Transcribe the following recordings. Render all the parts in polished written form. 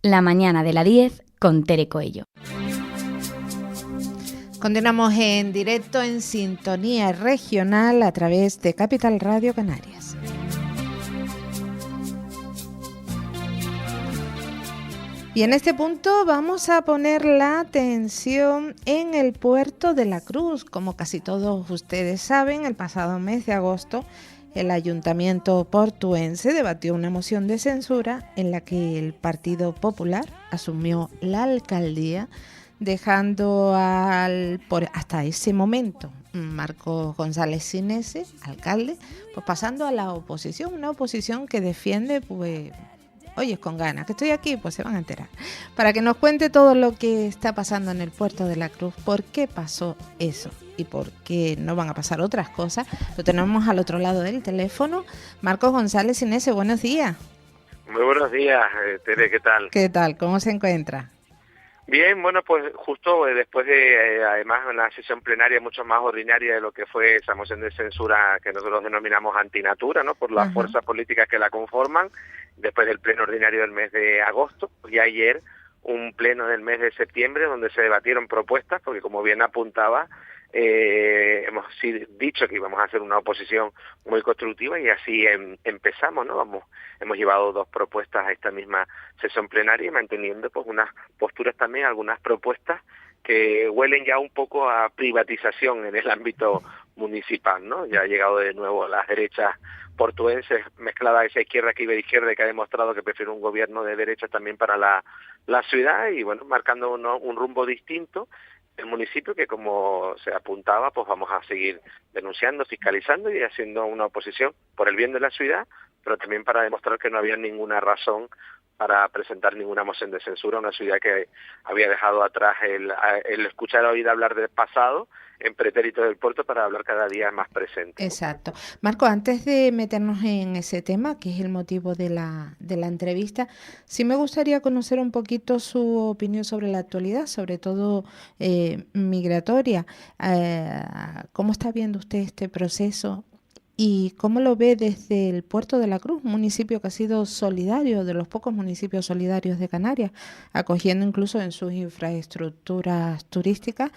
La mañana de la 10 con Tere Coello. Continuamos en directo en sintonía regional a través de Capital Radio Canarias. Y en este punto vamos a poner la atención en el puerto de la Cruz. Como casi todos ustedes saben, el pasado mes de agosto el Ayuntamiento portuense debatió una moción de censura en la que el Partido Popular asumió la alcaldía, dejando hasta ese momento Marcos González Sinese, alcalde, pues pasando a la oposición, una oposición que defiende, pues, oye, con ganas, que estoy aquí, pues se van a enterar. Para que nos cuente todo lo que está pasando en el puerto de la Cruz, por qué pasó eso y por qué no van a pasar otras cosas, lo tenemos al otro lado del teléfono. Marcos González Sinese, buenos días. Muy buenos días, Tere, ¿qué tal? ¿Qué tal? ¿Cómo se encuentra? Bien, bueno, pues justo después de, además, una sesión plenaria mucho más ordinaria de lo que fue esa moción de censura que nosotros denominamos antinatura, ¿no?, por las fuerzas políticas que la conforman, después del pleno ordinario del mes de agosto, y ayer un pleno del mes de septiembre donde se debatieron propuestas, porque como bien apuntaba, hemos dicho que íbamos a hacer una oposición muy constructiva y así empezamos, ¿no? Hemos llevado 2 propuestas a esta misma sesión plenaria y manteniendo pues unas posturas también, algunas propuestas que huelen ya un poco a privatización en el ámbito municipal, ¿no? Ya ha llegado de nuevo las derechas portuenses mezclada a esa izquierda que iba de izquierda y que ha demostrado que prefiere un gobierno de derechas también para la ciudad y bueno, marcando un rumbo distinto. El municipio que, como se apuntaba, pues vamos a seguir denunciando, fiscalizando y haciendo una oposición por el bien de la ciudad, pero también para demostrar que no había ninguna razón para presentar ninguna moción de censura a una ciudad que había dejado atrás el escuchar oír hablar del pasado en pretérito del puerto para hablar cada día más presente. Exacto. Marco, antes de meternos en ese tema, que es el motivo de la entrevista, sí me gustaría conocer un poquito su opinión sobre la actualidad, sobre todo migratoria. ¿Cómo está viendo usted este proceso? ¿Y cómo lo ve desde el Puerto de la Cruz, un municipio que ha sido solidario, de los pocos municipios solidarios de Canarias, acogiendo incluso en sus infraestructuras turísticas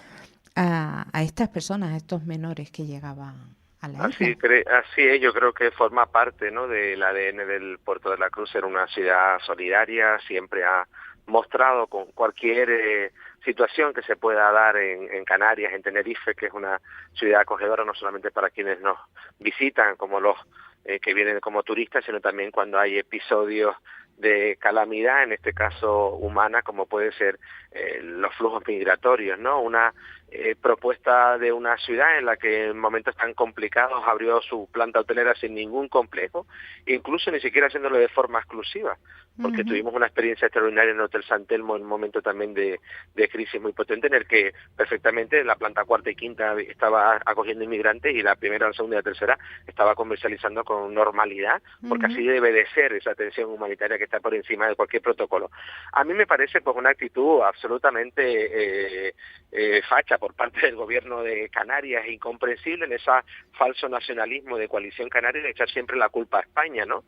a estas personas, a estos menores que llegaban a la isla? Así es, yo creo que forma parte, ¿no?, del ADN del Puerto de la Cruz, ser una ciudad solidaria, siempre ha mostrado con cualquier situación que se pueda dar en Canarias, en Tenerife, que es una ciudad acogedora no solamente para quienes nos visitan, como los que vienen como turistas, sino también cuando hay episodios de calamidad, en este caso humana, como puede ser los flujos migratorios, ¿no? Una propuesta de una ciudad en la que en momentos tan complicados abrió su planta hotelera sin ningún complejo, incluso ni siquiera haciéndolo de forma exclusiva, porque tuvimos una experiencia extraordinaria en el Hotel San Telmo en un momento también de crisis muy potente, en el que perfectamente la planta 4ª y 5ª estaba acogiendo inmigrantes y la 1ª, la 2ª y la 3ª estaba comercializando con normalidad, porque así debe de ser esa atención humanitaria que está por encima de cualquier protocolo. A mí me parece pues una actitud absolutamente facha por parte del gobierno de Canarias, incomprensible en ese falso nacionalismo de Coalición Canaria de echar siempre la culpa a España, ¿no?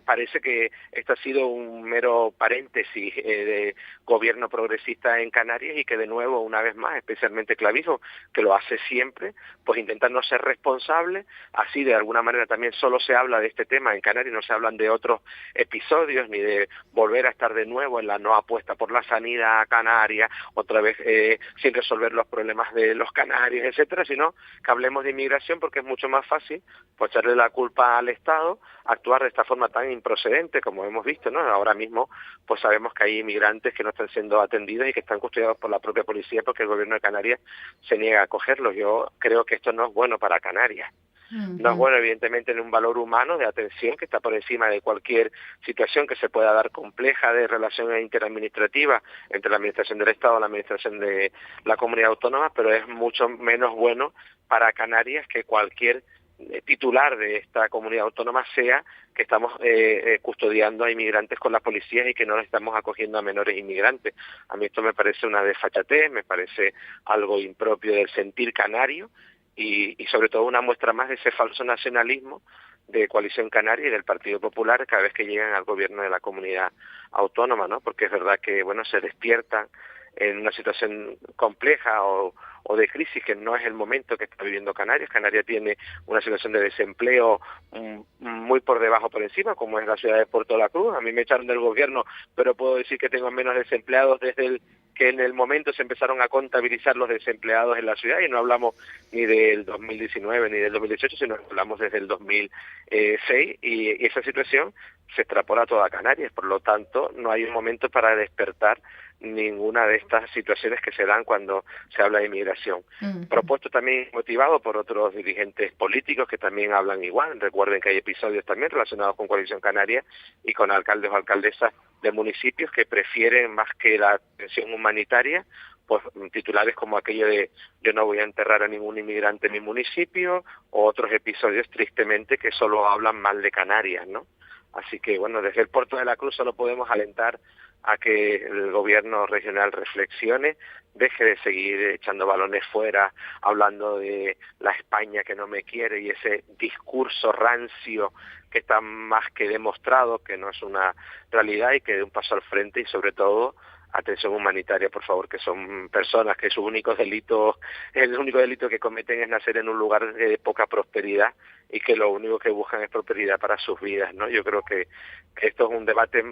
Parece que esto ha sido un mero paréntesis de gobierno progresista en Canarias y que de nuevo, una vez más, especialmente Clavijo, que lo hace siempre, pues intentando ser responsable, así de alguna manera también solo se habla de este tema en Canarias, no se hablan de otros episodios ni de volver a estar de nuevo en la no apuesta por la sanidad a Canarias, otra vez sin resolver los problemas de los canarios, etcétera, sino que hablemos de inmigración porque es mucho más fácil pues echarle la culpa al Estado, actuar de esta forma tan improcedente como hemos visto, ¿no? Ahora mismo pues sabemos que hay inmigrantes que no están siendo atendidos y que están custodiados por la propia policía porque el gobierno de Canarias se niega a acogerlos. Yo creo que esto no es bueno para Canarias. No es bueno, evidentemente, en un valor humano de atención que está por encima de cualquier situación que se pueda dar compleja de relación interadministrativa entre la administración del Estado y la administración de la comunidad autónoma, pero es mucho menos bueno para Canarias que cualquier titular de esta comunidad autónoma sea que estamos custodiando a inmigrantes con las policías y que no estamos acogiendo a menores inmigrantes. A mí esto me parece una desfachatez, me parece algo impropio del sentir canario y sobre todo una muestra más de ese falso nacionalismo de Coalición Canaria y del Partido Popular cada vez que llegan al gobierno de la comunidad autónoma, ¿no? Porque es verdad que, bueno, se despiertan en una situación compleja o de crisis, que no es el momento que está viviendo Canarias. Canarias tiene una situación de desempleo muy por debajo, por encima, como es la ciudad de Puerto La Cruz. A mí me echaron del gobierno, pero puedo decir que tengo menos desempleados desde que en el momento se empezaron a contabilizar los desempleados en la ciudad, y no hablamos ni del 2019 ni del 2018, sino que hablamos desde el 2006, y esa situación se extrapola a toda Canarias. Por lo tanto, no hay un momento para despertar ninguna de estas situaciones que se dan cuando se habla de inmigración. Propuesto también, motivado por otros dirigentes políticos que también hablan igual. Recuerden que hay episodios también relacionados con Coalición Canaria y con alcaldes o alcaldesas de municipios que prefieren, más que la atención humanitaria, pues titulares como aquello de yo no voy a enterrar a ningún inmigrante en mi municipio, o otros episodios tristemente que solo hablan mal de Canarias, ¿no? Así que bueno, desde el Puerto de la Cruz solo podemos alentar a que el gobierno regional reflexione, deje de seguir echando balones fuera, hablando de la España que no me quiere, y ese discurso rancio que está más que demostrado que no es una realidad, y que dé un paso al frente, y sobre todo atención humanitaria, por favor, que son personas que su único delito, el único delito que cometen es nacer en un lugar de poca prosperidad, y que lo único que buscan es prosperidad para sus vidas, ¿no? Yo creo que esto es un debate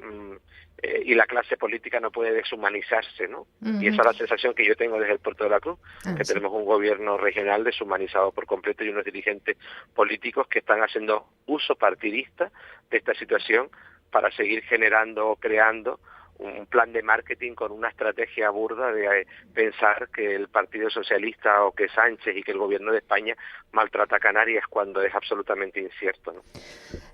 y la clase política no puede deshumanizarse, ¿no? Y esa es la sensación que yo tengo desde el Puerto de la Cruz, que tenemos un gobierno regional deshumanizado por completo y unos dirigentes políticos que están haciendo uso partidista de esta situación para seguir generando o creando un plan de marketing con una estrategia burda de pensar que el Partido Socialista o que Sánchez y que el gobierno de España maltrata a Canarias, cuando es absolutamente incierto, ¿no?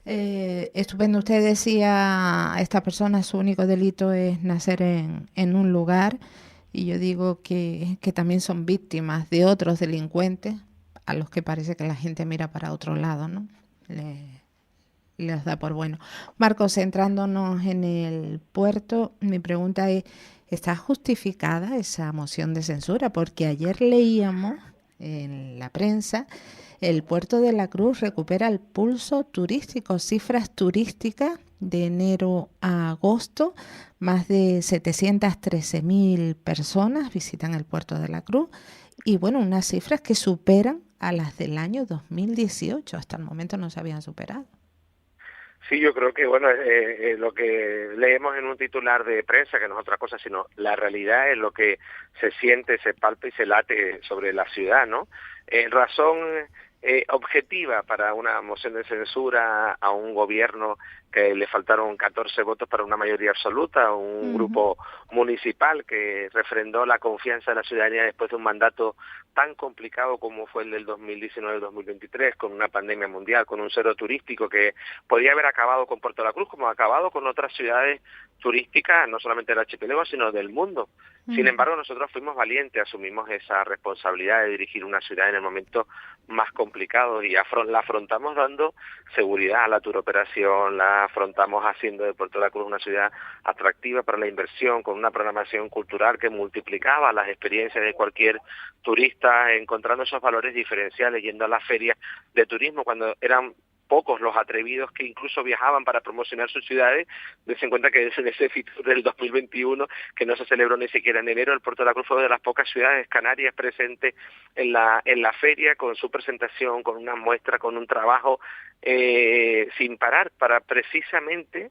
Estupendo. Usted decía, esta persona su único delito es nacer en un lugar, y yo digo que también son víctimas de otros delincuentes a los que parece que la gente mira para otro lado, ¿no? Les da por bueno. Marcos, centrándonos en el puerto, mi pregunta es, ¿está justificada esa moción de censura? Porque ayer leíamos en la prensa, el Puerto de la Cruz recupera el pulso turístico, cifras turísticas de enero a agosto, más de 713.000 personas visitan el Puerto de la Cruz, y bueno, unas cifras que superan a las del año 2018, hasta el momento no se habían superado. Sí, yo creo que bueno, lo que leemos en un titular de prensa, que no es otra cosa, sino la realidad es lo que se siente, se palpa y se late sobre la ciudad, ¿no? Razón objetiva para una moción de censura a un gobierno que le faltaron 14 votos para una mayoría absoluta, un grupo municipal que refrendó la confianza de la ciudadanía después de un mandato tan complicado como fue el del 2019-2023, con una pandemia mundial, con un cero turístico que podía haber acabado con Puerto La Cruz, como ha acabado con otras ciudades turísticas, no solamente del archipiélago, sino del mundo. Sin embargo, nosotros fuimos valientes, asumimos esa responsabilidad de dirigir una ciudad en el momento más complicado, y la afrontamos dando seguridad a la turoperación, la afrontamos haciendo de Puerto La Cruz una ciudad atractiva para la inversión, con una programación cultural que multiplicaba las experiencias de cualquier turista, encontrando esos valores diferenciales, yendo a las ferias de turismo cuando eran pocos los atrevidos que incluso viajaban para promocionar sus ciudades. Dense en cuenta que desde ese Fitur del 2021, que no se celebró ni siquiera en enero, el Puerto de la Cruz fue de las pocas ciudades canarias presentes en la feria, con su presentación, con una muestra, con un trabajo sin parar, para precisamente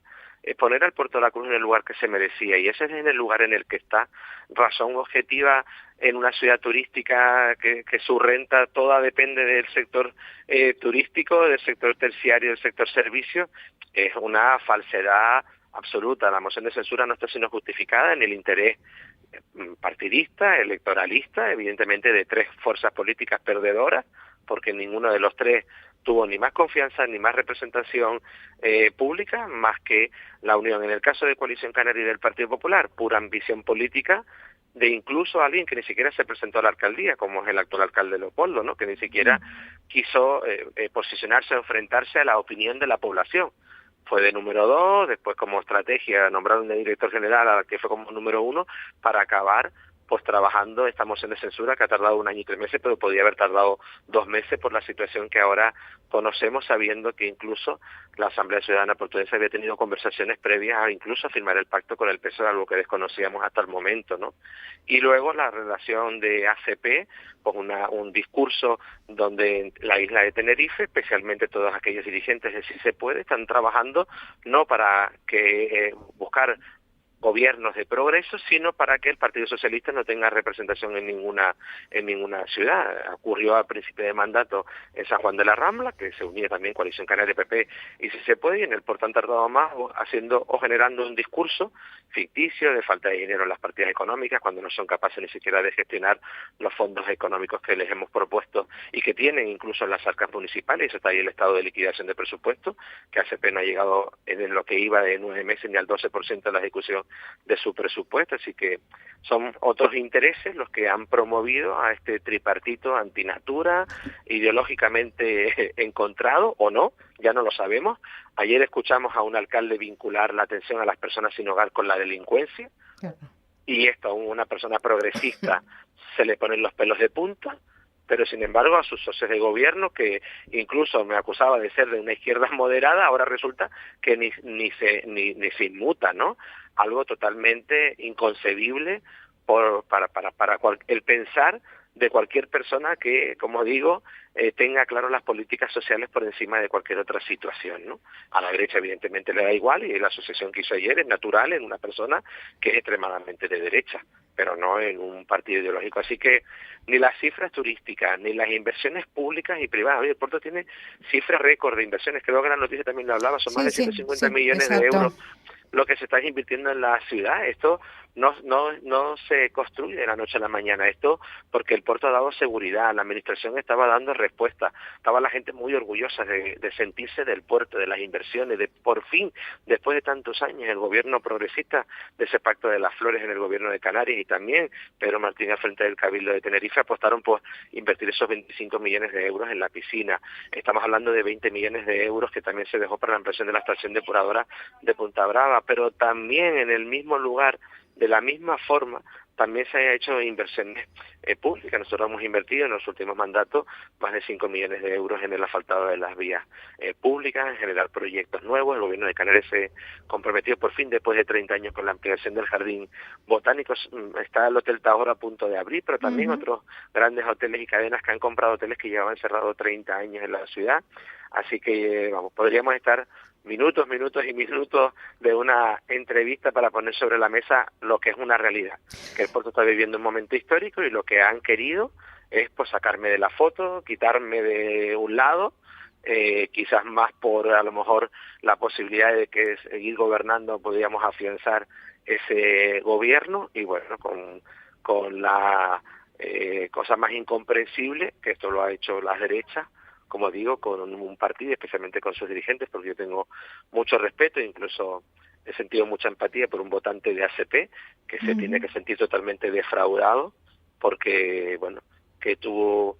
poner al Puerto de la Cruz en el lugar que se merecía, y ese es en el lugar en el que está. Razón objetiva en una ciudad turística que su renta toda depende del sector turístico, del sector terciario, del sector servicio, es una falsedad absoluta. La moción de censura no está siendo justificada en el interés partidista, electoralista, evidentemente de tres fuerzas políticas perdedoras, porque ninguno de los tres tuvo ni más confianza ni más representación pública, más que la unión. En el caso de Coalición Canaria y del Partido Popular, pura ambición política de incluso alguien que ni siquiera se presentó a la alcaldía, como es el actual alcalde Leopoldo, ¿no? Que ni siquiera quiso posicionarse o enfrentarse a la opinión de la población. Fue de número 2, después como estrategia nombraron de director general al que fue como número 1, para acabar pues trabajando esta moción de censura que ha tardado 1 año y 3 meses, pero podría haber tardado 2 meses por la situación que ahora conocemos, sabiendo que incluso la Asamblea Ciudadana Portuguesa había tenido conversaciones previas a incluso firmar el pacto con el PSOE, algo que desconocíamos hasta el momento, ¿no? Y luego la relación de ACP, pues un discurso donde la isla de Tenerife, especialmente todos aquellos dirigentes de Si Se Puede, están trabajando no para buscar gobiernos de progreso, sino para que el Partido Socialista no tenga representación en ninguna ciudad. Ocurrió a principio de mandato en San Juan de la Rambla, que se unía también Coalición Canaria, PP y Si Se Puede, y en el Porto han tardado más haciendo o generando un discurso ficticio de falta de dinero en las partidas económicas, cuando no son capaces ni siquiera de gestionar los fondos económicos que les hemos propuesto y que tienen incluso en las arcas municipales. Eso está ahí el estado de liquidación de presupuesto, que ACP no ha llegado en lo que iba de 9 meses ni al 12% de la ejecución de su presupuesto, así que son otros intereses los que han promovido a este tripartito antinatura, ideológicamente encontrado o no, ya no lo sabemos. Ayer escuchamos a un alcalde vincular la atención a las personas sin hogar con la delincuencia, y esto a una persona progresista se le ponen los pelos de punta, pero sin embargo a sus socios de gobierno, que incluso me acusaba de ser de una izquierda moderada, ahora resulta que ni se inmuta, ¿no? Algo totalmente inconcebible para el pensar de cualquier persona que, como digo, tenga claro las políticas sociales por encima de cualquier otra situación, ¿no? A la derecha evidentemente le da igual, y la asociación que hizo ayer es natural en una persona que es extremadamente de derecha, pero no en un partido ideológico. Así que ni las cifras turísticas, ni las inversiones públicas y privadas. Oye, el Porto tiene cifras récord de inversiones, creo que la noticia también lo hablaba, son más de 150 millones de euros lo que se está invirtiendo en la ciudad. Esto no se construye de la noche a la mañana, esto porque el Porto ha dado seguridad, la administración estaba dando respuesta, estaba la gente muy orgullosa de sentirse del puerto, de las inversiones, de por fin, después de tantos años, el gobierno progresista de ese pacto de las flores en el gobierno de Canarias, y también Pedro Martín al frente del Cabildo de Tenerife apostaron por invertir esos 25 millones de euros en la piscina. Estamos hablando de 20 millones de euros que también se dejó para la ampliación de la estación depuradora de Punta Brava, pero también en el mismo lugar, de la misma forma, también se han hecho inversiones públicas. Nosotros hemos invertido en los últimos mandatos más de 5 millones de euros en el asfaltado de las vías públicas, en generar proyectos nuevos. El gobierno de Canarias se comprometió por fin, después de 30 años, con la ampliación del jardín botánico. Está el Hotel Tahor a punto de abrir, pero también otros grandes hoteles y cadenas que han comprado hoteles que llevaban cerrados 30 años en la ciudad. Así que, podríamos estar minutos y minutos de una entrevista para poner sobre la mesa lo que es una realidad, que el Porto está viviendo un momento histórico, y lo que han querido es pues sacarme de la foto, quitarme de un lado, quizás más por a lo mejor la posibilidad de que seguir gobernando podríamos afianzar ese gobierno, y bueno, con la cosa más incomprensible, que esto lo ha hecho las derechas, como digo, con un partido, especialmente con sus dirigentes, porque yo tengo mucho respeto, incluso he sentido mucha empatía por un votante de ACP que se tiene que sentir totalmente defraudado, porque, bueno, que tuvo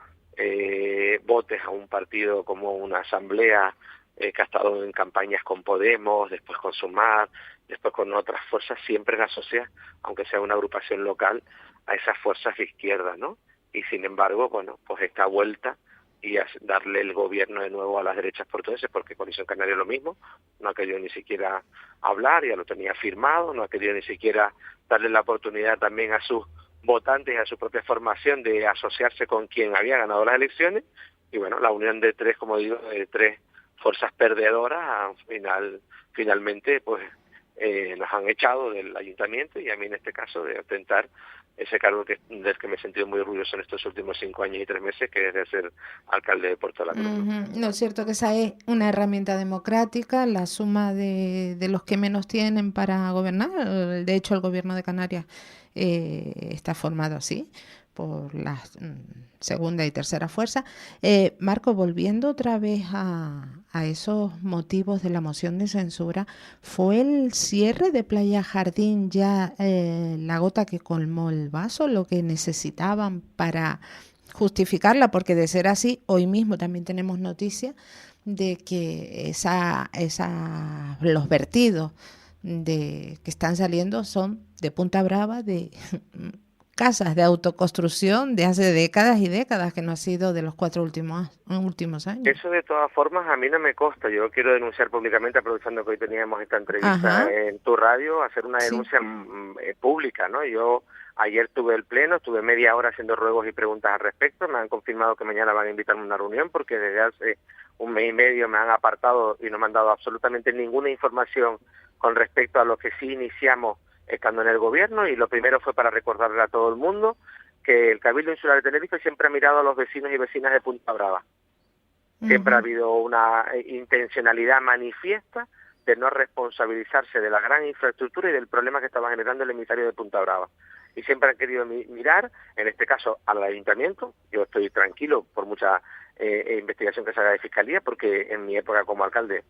votes a un partido como una asamblea que ha estado en campañas con Podemos, después con Sumar, después con otras fuerzas, siempre la asocia, aunque sea una agrupación local, a esas fuerzas de izquierda, ¿no? Y sin embargo, bueno, pues esta vuelta y darle el gobierno de nuevo a las derechas portuguesas, porque Coalición Canaria lo mismo, no ha querido ni siquiera hablar, ya lo tenía firmado, no ha querido ni siquiera darle la oportunidad también a sus votantes, a su propia formación, de asociarse con quien había ganado las elecciones, y bueno, la unión de tres, como digo, de tres fuerzas perdedoras, finalmente pues nos han echado del ayuntamiento, y a mí en este caso de ostentar ese cargo del que me he sentido muy orgulloso en estos últimos 5 años y 3 meses, que es de ser alcalde de Puerto de la Cruz. No es cierto que esa es una herramienta democrática, la suma de los que menos tienen para gobernar. De hecho, el gobierno de Canarias está formado así, por la segunda y tercera fuerza. Marco, volviendo otra vez a esos motivos de la moción de censura, ¿fue el cierre de Playa Jardín ya la gota que colmó el vaso, lo que necesitaban para justificarla? Porque de ser así, hoy mismo también tenemos noticia de que los vertidos que están saliendo son de Punta Brava, casas de autoconstrucción de hace décadas y décadas, que no ha sido de los 4 últimos años. Eso de todas formas a mí no me consta. Yo quiero denunciar públicamente, aprovechando que hoy teníamos esta entrevista Ajá. en tu radio, hacer una Sí. denuncia pública, ¿no? Yo ayer tuve el pleno, estuve media hora haciendo ruegos y preguntas al respecto, me han confirmado que mañana van a invitarme a una reunión porque desde hace un mes y medio me han apartado y no me han dado absolutamente ninguna información con respecto a lo que sí iniciamos estando en el gobierno, y lo primero fue para recordarle a todo el mundo que el Cabildo Insular de Tenerife siempre ha mirado a los vecinos y vecinas de Punta Brava. Siempre ha habido una intencionalidad manifiesta de no responsabilizarse de la gran infraestructura y del problema que estaba generando el emisario de Punta Brava. Y siempre han querido mirar, en este caso, al ayuntamiento. Yo estoy tranquilo por mucha investigación que se haga de Fiscalía, porque en mi época como alcalde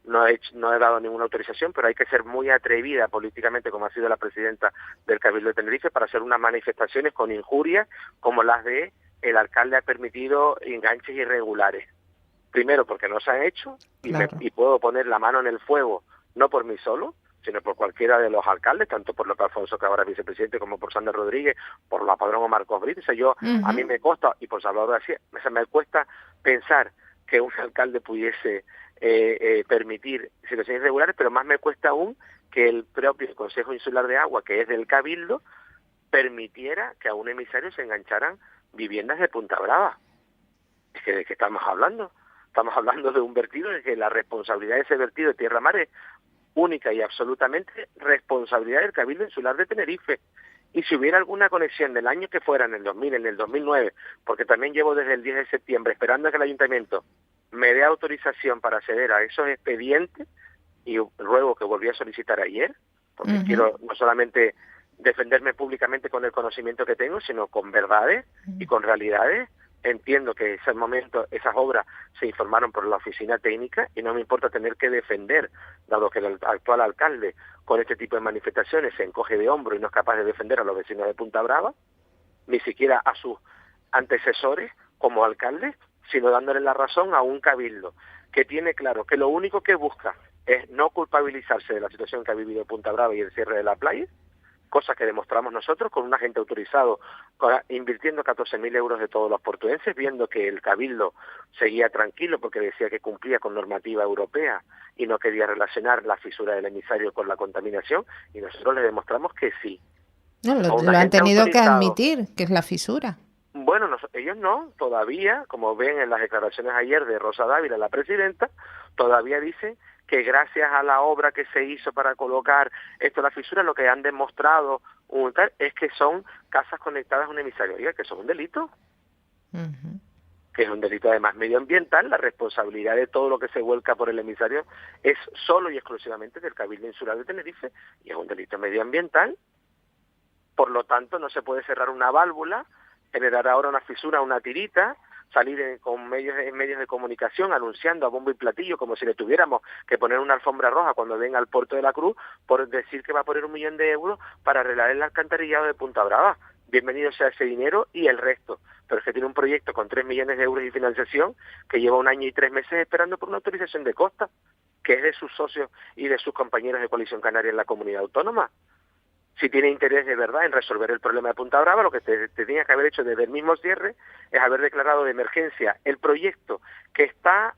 no he dado ninguna autorización, pero hay que ser muy atrevida políticamente, como ha sido la presidenta del Cabildo de Tenerife, para hacer unas manifestaciones con injurias como las de el alcalde ha permitido enganches irregulares. Primero porque no se han hecho, Claro. y puedo poner la mano en el fuego, no por mí solo, sino por cualquiera de los alcaldes, tanto por López Alfonso, que ahora es vicepresidente, como por Sandra Rodríguez, por la Padrón o Marcos Brito. O sea, a mí me consta, y por Salvador García, me cuesta pensar que un alcalde pudiese permitir situaciones irregulares, pero más me cuesta aún que el propio Consejo Insular de Agua, que es del Cabildo, permitiera que a un emisario se engancharan viviendas de Punta Brava. Es que ¿de qué estamos hablando? Estamos hablando de un vertido, de que la responsabilidad de ese vertido de tierra-mar es única y absolutamente responsabilidad del Cabildo Insular de Tenerife. Y si hubiera alguna conexión del año que fuera, en el 2000, en el 2009, porque también llevo desde el 10 de septiembre esperando a que el ayuntamiento me dé autorización para acceder a esos expedientes, y ruego que volví a solicitar ayer, porque quiero no solamente defenderme públicamente con el conocimiento que tengo, sino con verdades y con realidades. Entiendo que en ese momento esas obras se informaron por la oficina técnica y no me importa tener que defender, dado que el actual alcalde con este tipo de manifestaciones se encoge de hombro y no es capaz de defender a los vecinos de Punta Brava, ni siquiera a sus antecesores como alcalde, sino dándole la razón a un cabildo que tiene claro que lo único que busca es no culpabilizarse de la situación que ha vivido Punta Brava y el cierre de la playa, cosa que demostramos nosotros con un agente autorizado, invirtiendo 14.000 euros de todos los portuenses, viendo que el Cabildo seguía tranquilo porque decía que cumplía con normativa europea y no quería relacionar la fisura del emisario con la contaminación, y nosotros le demostramos que sí. No, lo han tenido que admitir, que es la fisura. Bueno, ellos no, todavía, como ven en las declaraciones ayer de Rosa Dávila, la presidenta, todavía dicen que gracias a la obra que se hizo para colocar esto en la fisura, lo que han demostrado es que son casas conectadas a un emisario. Oiga, que eso es un delito. Que es un delito además medioambiental. La responsabilidad de todo lo que se vuelca por el emisario es solo y exclusivamente del Cabildo Insular de Tenerife, y es un delito medioambiental. Por lo tanto, no se puede cerrar una válvula, generar ahora una fisura, una tirita, salir con medios de comunicación anunciando a bombo y platillo como si le tuviéramos que poner una alfombra roja cuando venga al puerto de la Cruz, por decir que va a poner 1 millón de euros para arreglar el alcantarillado de Punta Brava. Bienvenido sea ese dinero y el resto. Pero es que tiene un proyecto con 3 millones de euros de financiación que lleva 1 año y 3 meses esperando por una autorización de costa, que es de sus socios y de sus compañeros de Coalición Canaria en la comunidad autónoma. Si tiene interés de verdad en resolver el problema de Punta Brava, lo que te tenía que haber hecho desde el mismo cierre es haber declarado de emergencia el proyecto que está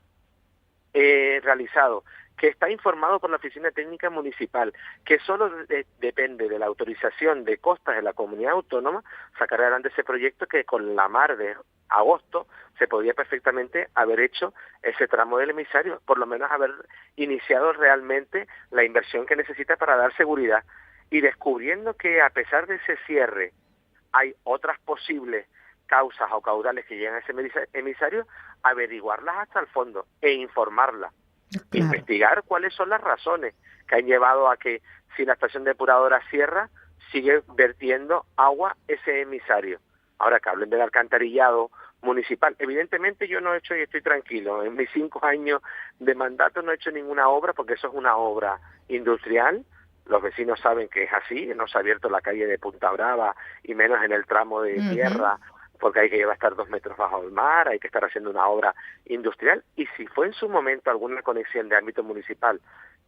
realizado, que está informado por la Oficina Técnica Municipal, que solo depende de la autorización de costas de la comunidad autónoma, sacar adelante ese proyecto que con la mar de agosto se podía perfectamente haber hecho ese tramo del emisario, por lo menos haber iniciado realmente la inversión que necesita para dar seguridad. Y descubriendo que a pesar de ese cierre hay otras posibles causas o caudales que llegan a ese emisario, averiguarlas hasta el fondo e informarlas. Claro. Investigar cuáles son las razones que han llevado a que, si la estación depuradora cierra, sigue vertiendo agua ese emisario. Ahora que hablen del alcantarillado municipal, evidentemente yo no he hecho, y estoy tranquilo, en mis 5 años de mandato no he hecho ninguna obra, porque eso es una obra industrial. Los vecinos saben que es así, no se ha abierto la calle de Punta Brava, y menos en el tramo de tierra, porque hay que llevar a estar 2 metros bajo el mar, hay que estar haciendo una obra industrial. Y si fue en su momento alguna conexión de ámbito municipal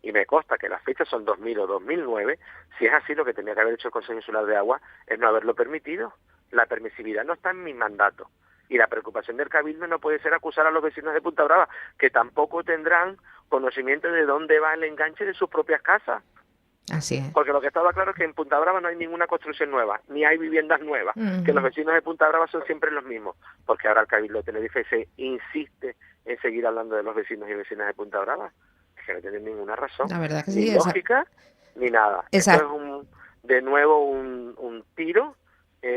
y me consta que las fechas son 2000 o 2009, si es así, lo que tenía que haber hecho el Consejo Insular de Agua es no haberlo permitido. La permisividad no está en mi mandato. Y la preocupación del Cabildo no puede ser acusar a los vecinos de Punta Brava, que tampoco tendrán conocimiento de dónde va el enganche de sus propias casas. Así es. Porque lo que estaba claro es que en Punta Brava no hay ninguna construcción nueva, ni hay viviendas nuevas, que los vecinos de Punta Brava son siempre los mismos, porque ahora el Cabildo de Tenerife se insiste en seguir hablando de los vecinos y vecinas de Punta Brava, que no tienen ninguna razón, La verdad que ni sí, lógica, ni nada. Exacto. Esto es de nuevo un tiro,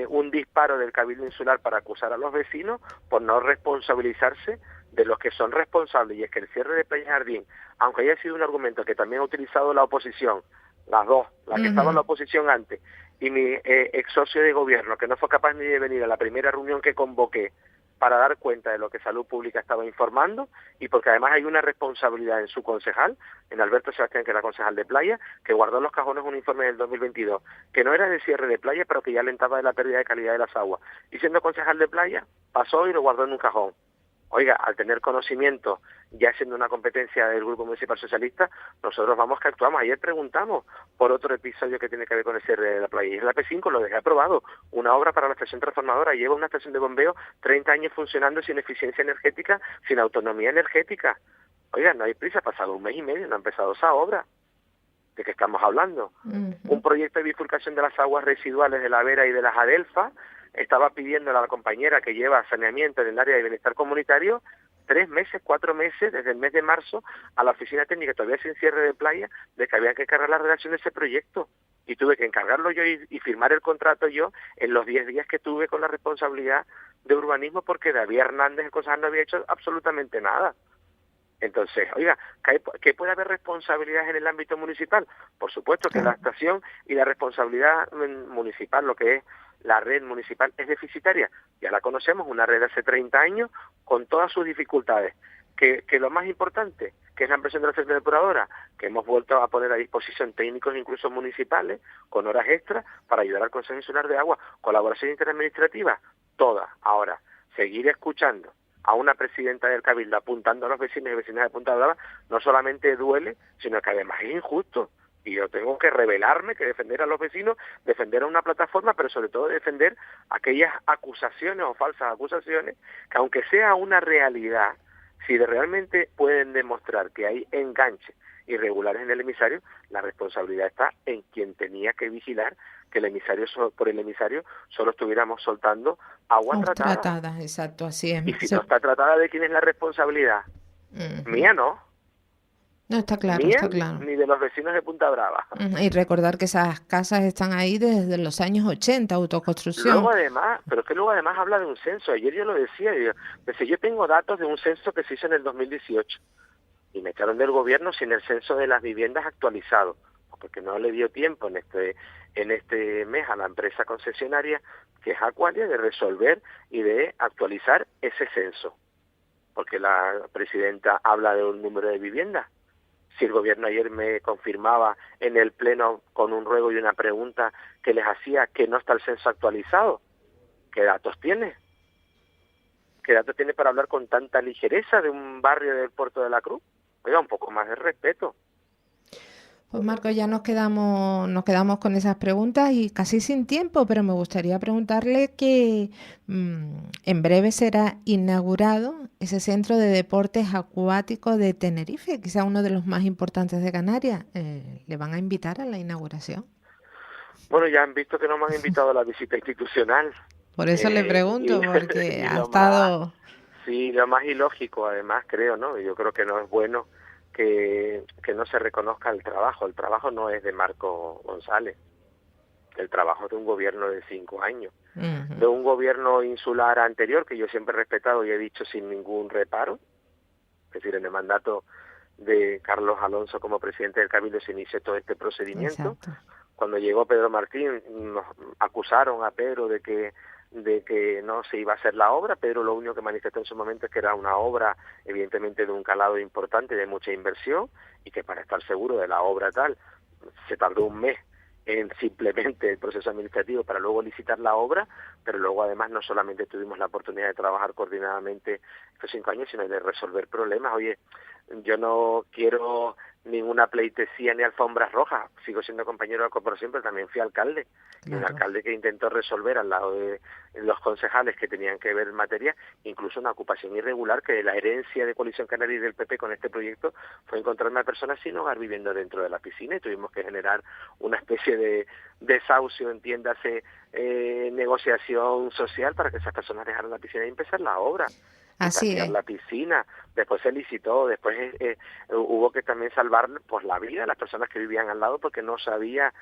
un disparo del Cabildo Insular para acusar a los vecinos por no responsabilizarse de los que son responsables, y es que el cierre de Playa Jardín, aunque haya sido un argumento que también ha utilizado la oposición, las dos, la que estaba en la oposición antes, y mi ex socio de gobierno, que no fue capaz ni de venir a la primera reunión que convoqué para dar cuenta de lo que Salud Pública estaba informando, y porque además hay una responsabilidad en su concejal, en Alberto Sebastián, que era concejal de Playa, que guardó en los cajones un informe del 2022, que no era de cierre de Playa, pero que ya alentaba de la pérdida de calidad de las aguas. Y siendo concejal de Playa, pasó y lo guardó en un cajón. Oiga, al tener conocimiento, ya siendo una competencia del Grupo Municipal Socialista, nosotros vamos que actuamos. Ayer preguntamos por otro episodio que tiene que ver con el cierre de la playa. Y es la P5, lo dejé aprobado. Una obra para la estación transformadora. Lleva una estación de bombeo 30 años funcionando sin eficiencia energética, sin autonomía energética. Oiga, no hay prisa, ha pasado un mes y medio, no ha empezado esa obra. ¿De qué estamos hablando? Un proyecto de bifurcación de las aguas residuales de la Vera y de las Adelfa. Estaba pidiendo a la compañera que lleva saneamiento en el área de bienestar comunitario 3 meses, 4 meses, desde el mes de marzo, a la oficina técnica, todavía sin cierre de Playa, de que había que encargar la redacción de ese proyecto. Y tuve que encargarlo yo y firmar el contrato yo en los 10 días que tuve con la responsabilidad de urbanismo, porque David Hernández, el concejal, no había hecho absolutamente nada. Entonces, oiga, ¿que puede haber responsabilidades en el ámbito municipal? Por supuesto que la estación y la responsabilidad municipal, lo que es la red municipal, es deficitaria. Ya la conocemos, una red de hace 30 años con todas sus dificultades. Que lo más importante, que es la ampliación de la central depuradora, que hemos vuelto a poner a disposición técnicos incluso municipales, con horas extras, para ayudar al Consejo Insular de Agua, colaboración interadministrativa, toda. Ahora, seguir escuchando a una presidenta del Cabildo apuntando a los vecinos y vecinas de Punta Brava no solamente duele, sino que además es injusto. Y yo tengo que rebelarme, que defender a los vecinos, defender a una plataforma, pero sobre todo defender aquellas acusaciones o falsas acusaciones, que aunque sea una realidad, si realmente pueden demostrar que hay enganches irregulares en el emisario, la responsabilidad está en quien tenía que vigilar que el emisario, por el emisario, solo estuviéramos soltando agua tratada. Tratada, exacto, así es. Y si no está tratada, ¿de quién es la responsabilidad? Mía no. No, está claro, Mía, está claro. ni de los vecinos de Punta Brava. Y recordar que esas casas están ahí desde los años 80, autoconstrucción. Luego además, pero es que luego además habla de un censo. Ayer yo lo decía, yo tengo datos de un censo que se hizo en el 2018 y me echaron del gobierno sin el censo de las viviendas actualizado, porque no le dio tiempo en este mes a la empresa concesionaria, que es Aqualia, de resolver y de actualizar ese censo, porque la presidenta habla de un número de viviendas. Si el gobierno ayer me confirmaba en el pleno con un ruego y una pregunta que les hacía que no está el censo actualizado, ¿qué datos tiene? ¿Qué datos tiene para hablar con tanta ligereza de un barrio del Puerto de la Cruz? Oiga, un poco más de respeto. Pues Marcos, ya nos quedamos con esas preguntas y casi sin tiempo, pero me gustaría preguntarle que en breve será inaugurado ese centro de deportes acuáticos de Tenerife, quizá uno de los más importantes de Canarias. ¿Le van a invitar a la inauguración? Bueno, ya han visto que no me han invitado a la visita institucional. Por eso le pregunto, porque ha estado... Sí, lo más ilógico, además, creo, ¿no? Yo creo que no es bueno que no se reconozca el trabajo. El trabajo no es de Marco González. El trabajo es de un gobierno de 5 años. De un gobierno insular anterior, que yo siempre he respetado y he dicho sin ningún reparo. Es decir, en el mandato de Carlos Alonso como presidente del Cabildo se inició todo este procedimiento. Exacto. Cuando llegó Pedro Martín, nos acusaron a Pedro de que no se iba a hacer la obra. Pedro lo único que manifestó en su momento es que era una obra evidentemente de un calado importante, de mucha inversión, y que para estar seguro de la obra tal se tardó un mes en simplemente el proceso administrativo para luego licitar la obra, pero luego además no solamente tuvimos la oportunidad de trabajar coordinadamente estos 5 años, sino de resolver problemas. Oye, yo no quiero ninguna pleitesía ni alfombras rojas, sigo siendo compañero de la corporación, pero también fui alcalde, y un alcalde que intentó resolver al lado de los concejales que tenían que ver en materia, incluso una ocupación irregular, que la herencia de Coalición Canaria y del PP con este proyecto fue encontrarme a personas sin hogar viviendo dentro de la piscina, y tuvimos que generar una especie de desahucio, entiéndase, negociación social para que esas personas dejaran la piscina y empezar la obra. Así es. La piscina, después se licitó, después hubo que también salvar pues la vida de las personas que vivían al lado, porque no se había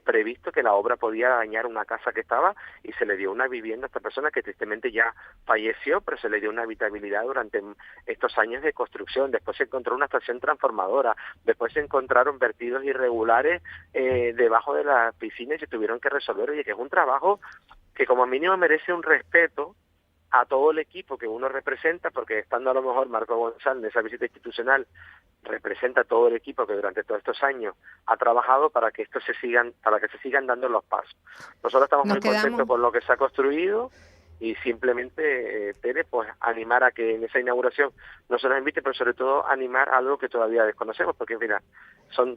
previsto que la obra podía dañar una casa que estaba, y se le dio una vivienda a esta persona que tristemente ya falleció, pero se le dio una habitabilidad durante estos años de construcción. Después se encontró una estación transformadora, después se encontraron vertidos irregulares debajo de la piscina y se tuvieron que resolver. Oye, que es un trabajo que como mínimo merece un respeto a todo el equipo que uno representa, porque estando a lo mejor Marco González en esa visita institucional representa todo el equipo que durante todos estos años ha trabajado para que se sigan dando los pasos. Nosotros estamos muy contentos con lo que se ha construido, y simplemente, Tere, pues animar a que en esa inauguración no se nos invite, pero sobre todo animar a algo que todavía desconocemos, porque mira, son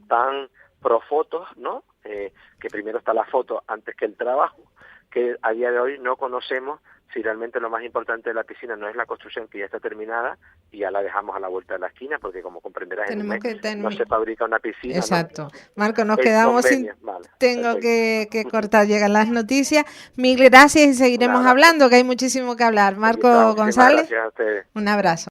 tan pro fotos, ¿no? Que primero está la foto antes que el trabajo, que a día de hoy no conocemos si realmente lo más importante de la piscina no es la construcción, que ya está terminada y ya la dejamos a la vuelta de la esquina, porque como comprenderás, en un mes no se fabrica una piscina. Exacto. ¿No? Marco, nos quedamos sin... Vale, tengo que cortar, llegan las noticias. Mil gracias y seguiremos hablando, que hay muchísimo que hablar. Marco González, gracias a ustedes. Un abrazo.